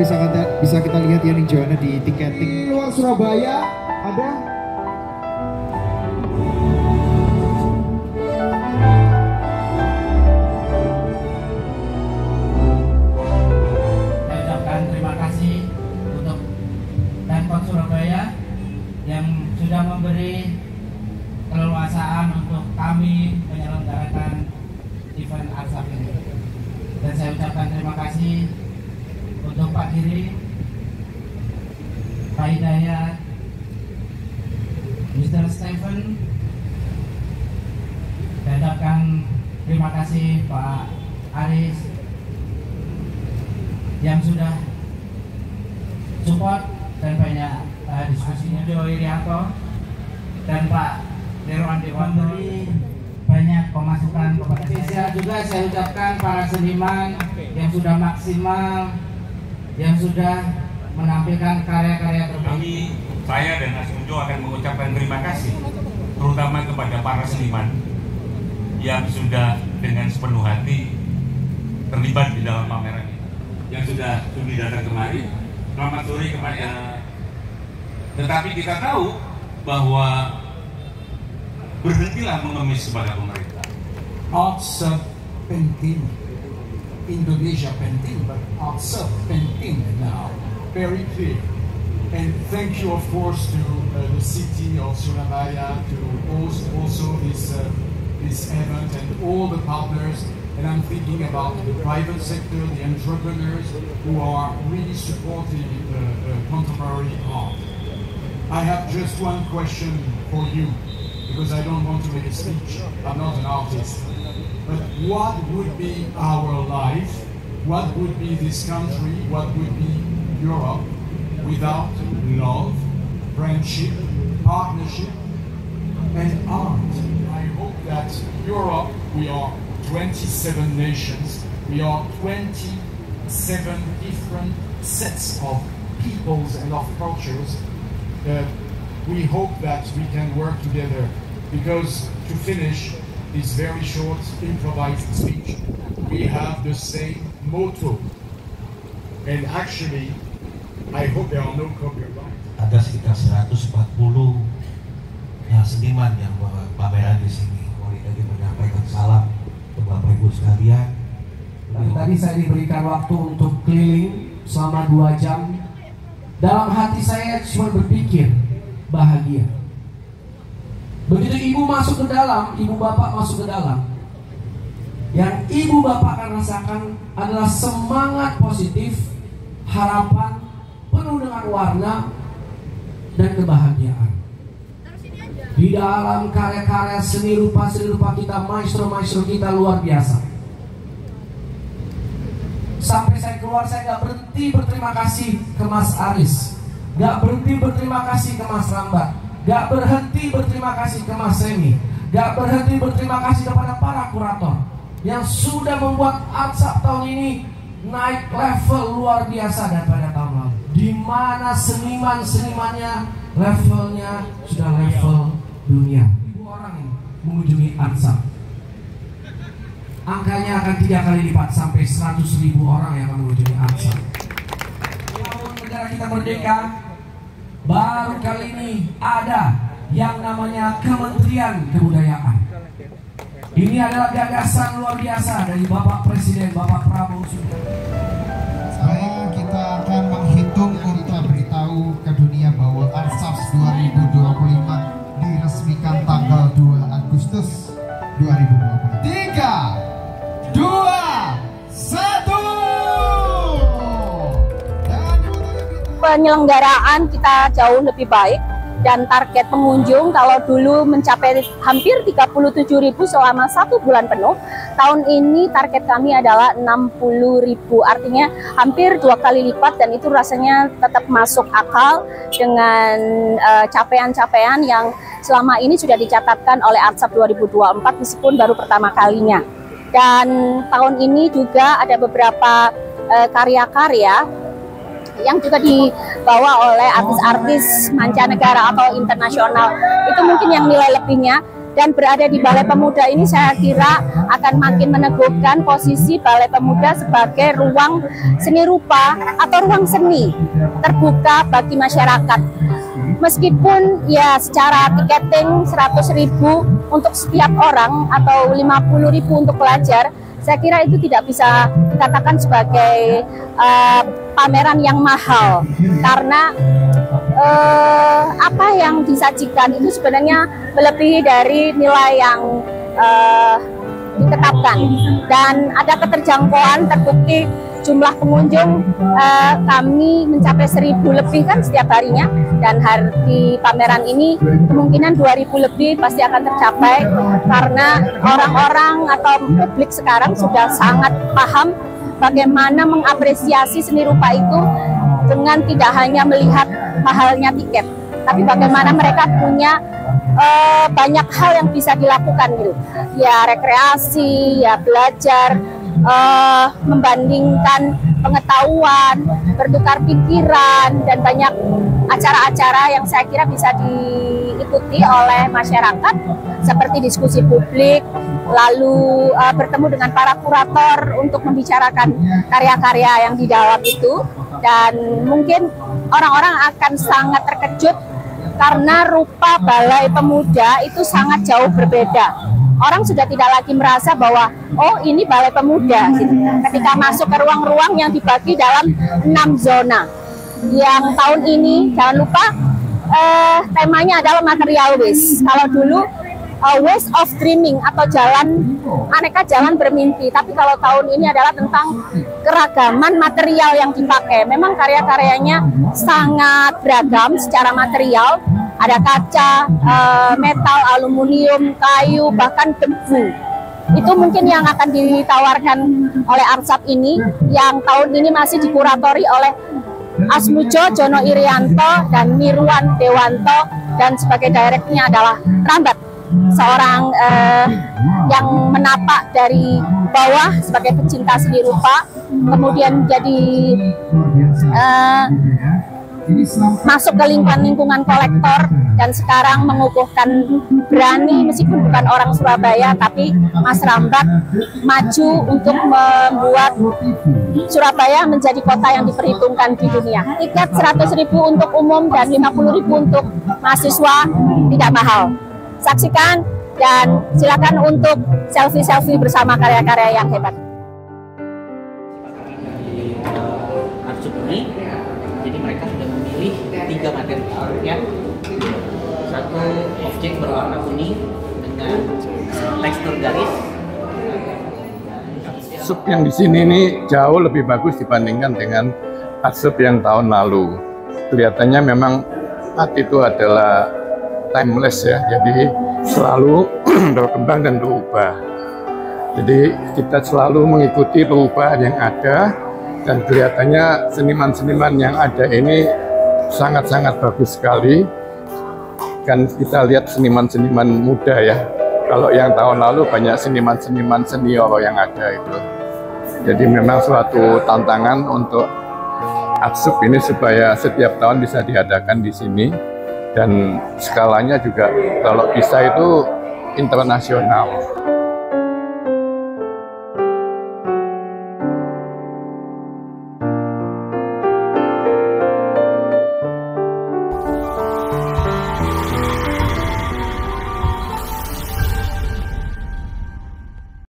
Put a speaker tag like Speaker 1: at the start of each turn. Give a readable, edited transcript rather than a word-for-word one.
Speaker 1: bisa kita lihat ya nih Joanna di tiketing. Luar Surabaya ada.
Speaker 2: Saya ucapkan terima kasih untuk Pemkot Surabaya yang sudah memberi keleluasaan untuk kami menyelenggarakan event Arsaf ini. Dan saya ucapkan terima kasih untuk Pak Giri, Pak Hidayat, Mr. Stephen. Saya ucapkan terima kasih Pak Aris yang sudah support dan banyak diskusinya. Joy Rianto dan Pak Derwan memberi banyak pemasukan kepada saya. Juga saya ucapkan para seniman yang sudah maksimal, yang sudah menampilkan karya-karya terbaik.
Speaker 3: Saya dan Mas Unjo akan mengucapkan terima kasih terutama kepada para seniman yang sudah dengan sepenuh hati terlibat di dalam pameran ini, yang sudah datang kemari. Selamat sore kepada. Tetapi kita tahu bahwa berhentilah mengemis kepada pemerintah.
Speaker 4: Artsaf penting, Indonesia penting, but Artsaf penting now, very clear. And thank you, of course, to the city of Surabaya to host also this event and all the partners. And I'm thinking about the private sector, the entrepreneurs who are really supporting contemporary art. I have just one question for you, because I don't want to make a speech. I'm not an artist. But what would be our life? What would be this country? What would be Europe without love, friendship, partnership, and art? I hope that Europe, we are 27 nations, we are 27 different sets of peoples and of cultures. We hope that we can work together, because to finish this very short improvised speech, we have the same motto, and actually I hope there are no copyright.
Speaker 5: Ada sekitar 140 seniman yang pameran di sini. Mohon izin menyampaikan salam untuk Bapak Ibu sekalian.
Speaker 6: Tadi saya diberikan waktu untuk keliling selama 2 jam. Dalam hati saya cuma berpikir bahagia. Begitu ibu masuk ke dalam, ibu bapak masuk ke dalam, yang ibu bapak akan rasakan adalah semangat positif, harapan, penuh dengan warna dan kebahagiaan. Di dalam karya-karya seni rupa kita, maestro-maestro kita luar biasa. Sampai saya keluar, saya gak berhenti berterima kasih ke Mas Aris, gak berhenti berterima kasih ke Mas Rambat, gak berhenti berterima kasih ke Mas Remi, gak berhenti berterima kasih kepada para kurator yang sudah membuat Artsaf tahun ini naik level luar biasa daripada tahun lalu. Di mana seniman-senimannya levelnya sudah level dunia. 1.000 orang mengunjungi Artsaf. Angkanya akan 3 kali lipat sampai 100.000 orang yang akan mengunjungi Artsaf. Tahun negara kita merdeka, baru kali ini ada yang namanya Kementerian Kebudayaan. Ini adalah gagasan luar biasa dari Bapak Presiden, Bapak Prabowo Subianto.
Speaker 1: Baik, kita akan menghitung untuk beritahu ke dunia bahwa Artsaf 2025 diresmikan tanggal 2 Agustus 2020. 3, 2, 1.
Speaker 7: Penyelenggaraan kita jauh lebih baik dan target pengunjung kalau dulu mencapai hampir 37.000 selama 1 bulan penuh, tahun ini target kami adalah 60.000, artinya hampir 2 kali lipat, dan itu rasanya tetap masuk akal dengan capaian-capaian yang selama ini sudah dicatatkan oleh Artsaf 2024 meskipun baru pertama kalinya. Dan tahun ini juga ada beberapa karya-karya yang juga dibawa oleh artis-artis mancanegara atau internasional. Itu mungkin yang nilai lebihnya. Dan berada di Balai Pemuda ini saya kira akan makin meneguhkan posisi Balai Pemuda sebagai ruang seni rupa atau ruang seni terbuka bagi masyarakat. Meskipun ya secara tiketing 100.000 untuk setiap orang atau 50.000 untuk pelajar, saya kira itu tidak bisa dikatakan sebagai pameran yang mahal, karena apa yang disajikan itu sebenarnya melebihi dari nilai yang ditetapkan, dan ada keterjangkauan. Terbukti jumlah pengunjung kami mencapai 1.000 lebih kan setiap harinya, dan di pameran ini kemungkinan 2.000 lebih pasti akan tercapai, karena orang-orang atau publik sekarang sudah sangat paham bagaimana mengapresiasi seni rupa itu dengan tidak hanya melihat mahalnya tiket, tapi bagaimana mereka punya banyak hal yang bisa dilakukan gitu. Ya rekreasi, ya belajar, membandingkan pengetahuan, bertukar pikiran, dan banyak acara-acara yang saya kira bisa diikuti oleh masyarakat seperti diskusi publik, lalu bertemu dengan para kurator untuk membicarakan karya-karya yang di dalam itu. Dan mungkin orang-orang akan sangat terkejut karena rupa Balai Pemuda itu sangat jauh berbeda. Orang sudah tidak lagi merasa bahwa oh ini Balai Pemuda gitu, ketika masuk ke ruang-ruang yang dibagi dalam 6 zona. Yang tahun ini jangan lupa temanya adalah material waste. Kalau dulu waste of dreaming atau aneka jalan bermimpi, tapi kalau tahun ini adalah tentang keragaman material yang dipakai. Memang karya-karyanya sangat beragam secara material, ada kaca, metal, aluminium, kayu, bahkan debu. Itu mungkin yang akan ditawarkan oleh Arsap ini, yang tahun ini masih dikuratori oleh Asmujo Jono Irianto dan Mirwan Dewanto, dan sebagai direkturnya adalah Rambat, seorang yang menapak dari bawah sebagai pecinta seni rupa, kemudian jadi masuk ke lingkungan kolektor, dan sekarang mengukuhkan berani, meskipun bukan orang Surabaya, tapi Mas Rambat maju untuk membuat Surabaya menjadi kota yang diperhitungkan di dunia. Tiket 100.000 untuk umum dan 50.000 untuk mahasiswa, tidak mahal. Saksikan dan silakan untuk selfie-selfie bersama karya-karya yang hebat.
Speaker 8: Jadi mereka sudah memilih 3 materi ya. Satu objek berwarna kuning dengan tekstur garis.
Speaker 9: Sup yang di sini ini jauh lebih bagus dibandingkan dengan art sup yang tahun lalu. Kelihatannya memang art itu adalah timeless ya, jadi selalu berkembang dan berubah. Jadi kita selalu mengikuti perubahan yang ada, dan kelihatannya seniman-seniman yang ada ini sangat-sangat bagus sekali. Kan kita lihat seniman-seniman muda ya. Kalau yang tahun lalu banyak seniman-seniman senior yang ada itu. Jadi memang suatu tantangan untuk Arsup ini supaya setiap tahun bisa diadakan di sini, dan skalanya juga kalau bisa itu internasional.